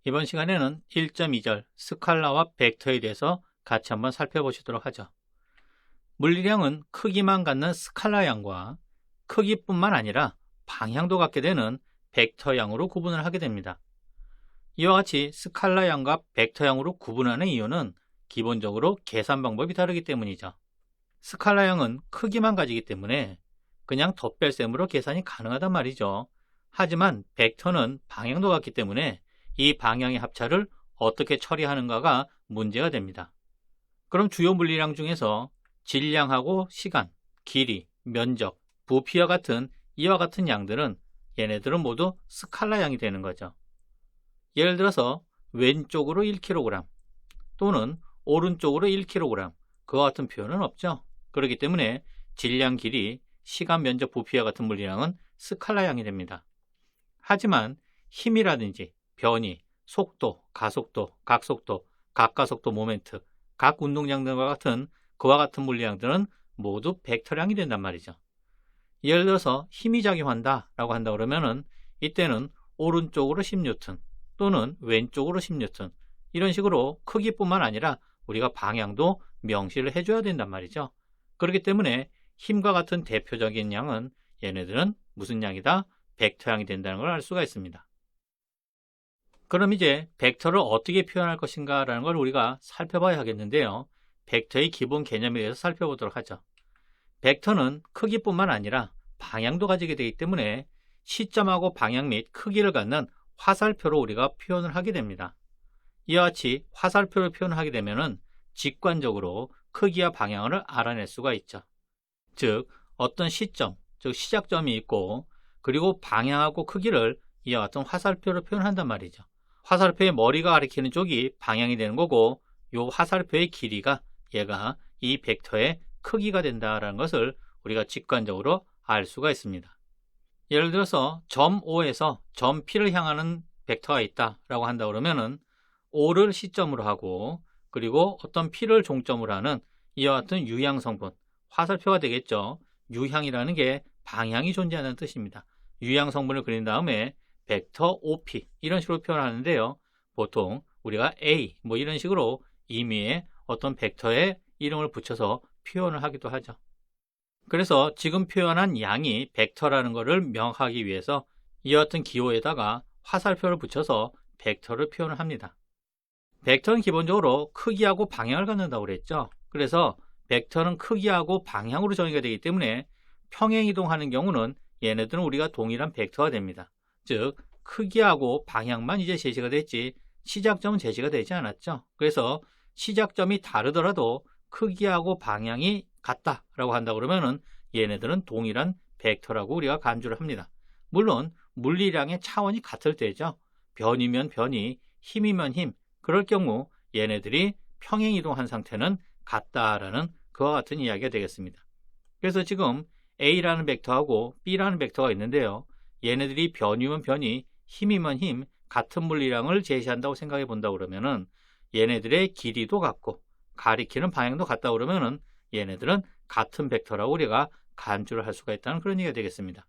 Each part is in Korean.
이번 시간에는 1.2절 스칼라와 벡터에 대해서 같이 한번 살펴보시도록 하죠. 물리량은 크기만 갖는 스칼라양과 크기뿐만 아니라 방향도 갖게 되는 벡터양으로 구분을 하게 됩니다. 이와 같이 스칼라양과 벡터양으로 구분하는 이유는 기본적으로 계산 방법이 다르기 때문이죠. 스칼라양은 크기만 가지기 때문에 그냥 덧뺄셈으로 계산이 가능하단 말이죠. 하지만 벡터는 방향도 같기 때문에 이 방향의 합차를 어떻게 처리하는가가 문제가 됩니다. 그럼 주요 물리량 중에서 질량하고 시간, 길이, 면적, 부피와 같은 이와 같은 양들은 얘네들은 모두 스칼라양이 되는 거죠. 예를 들어서 왼쪽으로 1kg 또는 오른쪽으로 1kg 그와 같은 표현은 없죠. 그렇기 때문에 질량, 길이, 시간, 면적, 부피와 같은 물리량은 스칼라양이 됩니다. 하지만 힘이라든지 변이, 속도, 가속도, 각속도, 각가속도 모멘트, 각 운동량들과 같은 그와 같은 물리량들은 모두 벡터량이 된단 말이죠. 예를 들어서 힘이 작용한다 라고 한다 그러면은 이때는 오른쪽으로 10N 또는 왼쪽으로 10N 이런 식으로 크기뿐만 아니라 우리가 방향도 명시를 해줘야 된단 말이죠. 그렇기 때문에 힘과 같은 대표적인 양은 얘네들은 무슨 양이다? 벡터양이 된다는 걸 알 수가 있습니다. 그럼 이제 벡터를 어떻게 표현할 것인가 라는 걸 우리가 살펴봐야 하겠는데요. 벡터의 기본 개념에 대해서 살펴보도록 하죠. 벡터는 크기뿐만 아니라 방향도 가지게 되기 때문에 시점하고 방향 및 크기를 갖는 화살표로 우리가 표현을 하게 됩니다. 이와 같이 화살표를 표현하게 되면 직관적으로 크기와 방향을 알아낼 수가 있죠. 즉 어떤 시점, 즉 시작점이 있고 그리고 방향하고 크기를 이와 같은 화살표로 표현한단 말이죠. 화살표의 머리가 가리키는 쪽이 방향이 되는 거고 이 화살표의 길이가 얘가 이 벡터의 크기가 된다는 것을 우리가 직관적으로 알 수가 있습니다. 예를 들어서 점 O에서 점 P를 향하는 벡터가 있다라고 한다 그러면은 O를 시점으로 하고 그리고 어떤 P를 종점으로 하는 이와 같은 유향 성분, 화살표가 되겠죠. 유향이라는 게 방향이 존재하는 뜻입니다. 유향 성분을 그린 다음에 벡터 OP 이런 식으로 표현하는데요. 보통 우리가 A 뭐 이런 식으로 임의의 어떤 벡터의 이름을 붙여서 표현을 하기도 하죠. 그래서 지금 표현한 양이 벡터라는 것을 명하기 위해서 이와 같은 기호에다가 화살표를 붙여서 벡터를 표현을 합니다. 벡터는 기본적으로 크기하고 방향을 갖는다고 그랬죠. 그래서 벡터는 크기하고 방향으로 정의가 되기 때문에 평행이동하는 경우는 얘네들은 우리가 동일한 벡터가 됩니다. 즉 크기하고 방향만 이제 제시가 됐지 시작점은 제시가 되지 않았죠. 그래서 시작점이 다르더라도 크기하고 방향이 같다라고 한다 그러면은 얘네들은 동일한 벡터라고 우리가 간주를 합니다. 물론 물리량의 차원이 같을 때죠. 변이면 변이, 힘이면 힘. 그럴 경우 얘네들이 평행이동한 상태는 같다라는 그와 같은 이야기가 되겠습니다. 그래서 지금 A라는 벡터하고 B라는 벡터가 있는데요. 얘네들이 변이면 변이, 힘이면 힘, 같은 물리량을 제시한다고 생각해 본다 그러면은 얘네들의 길이도 같고 가리키는 방향도 같다 그러면은 얘네들은 같은 벡터라고 우리가 간주를 할 수가 있다는 그런 얘기가 되겠습니다.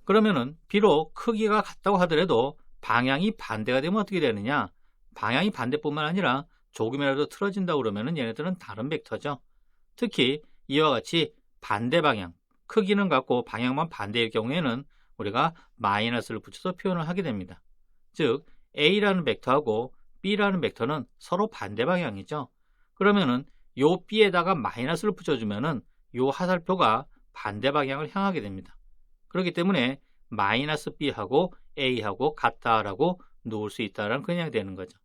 그러면은 비록 크기가 같다고 하더라도 방향이 반대가 되면 어떻게 되느냐? 방향이 반대뿐만 아니라 조금이라도 틀어진다 그러면은 얘네들은 다른 벡터죠. 특히 이와 같이 반대 방향, 크기는 같고 방향만 반대일 경우에는 우리가 마이너스를 붙여서 표현을 하게 됩니다. 즉 A라는 벡터하고 B라는 벡터는 서로 반대 방향이죠. 그러면은 요 B에다가 마이너스를 붙여주면은 요 화살표가 반대 방향을 향하게 됩니다. 그렇기 때문에 마이너스 B하고 A하고 같다라고 놓을 수 있다는 그냥 되는 거죠.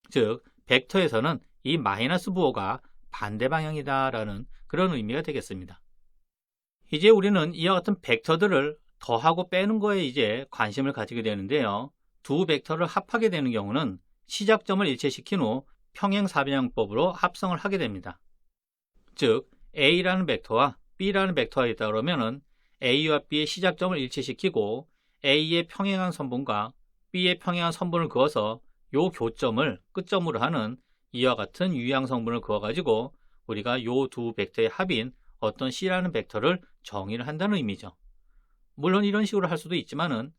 즉 벡터에서는 이 마이너스 부호가 반대 방향이다라는 그런 의미가 되겠습니다. 이제 우리는 이와 같은 벡터들을 더하고 빼는 거에 이제 관심을 가지게 되는데요. 두 벡터를 합하게 되는 경우는 시작점을 일치시킨 후 평행사변형법으로 합성을 하게 됩니다. 즉 A라는 벡터와 B라는 벡터가 있다 그러면은 A와 B의 시작점을 일치시키고 A의 평행한 선분과 B의 평행한 선분을 그어서 요 교점을 끝점으로 하는 이와 같은 유향 성분을 그어 가지고 우리가 요 두 벡터의 합인 어떤 C라는 벡터를 정의를 한다는 의미죠. 물론 이런 식으로 할 수도 있지만은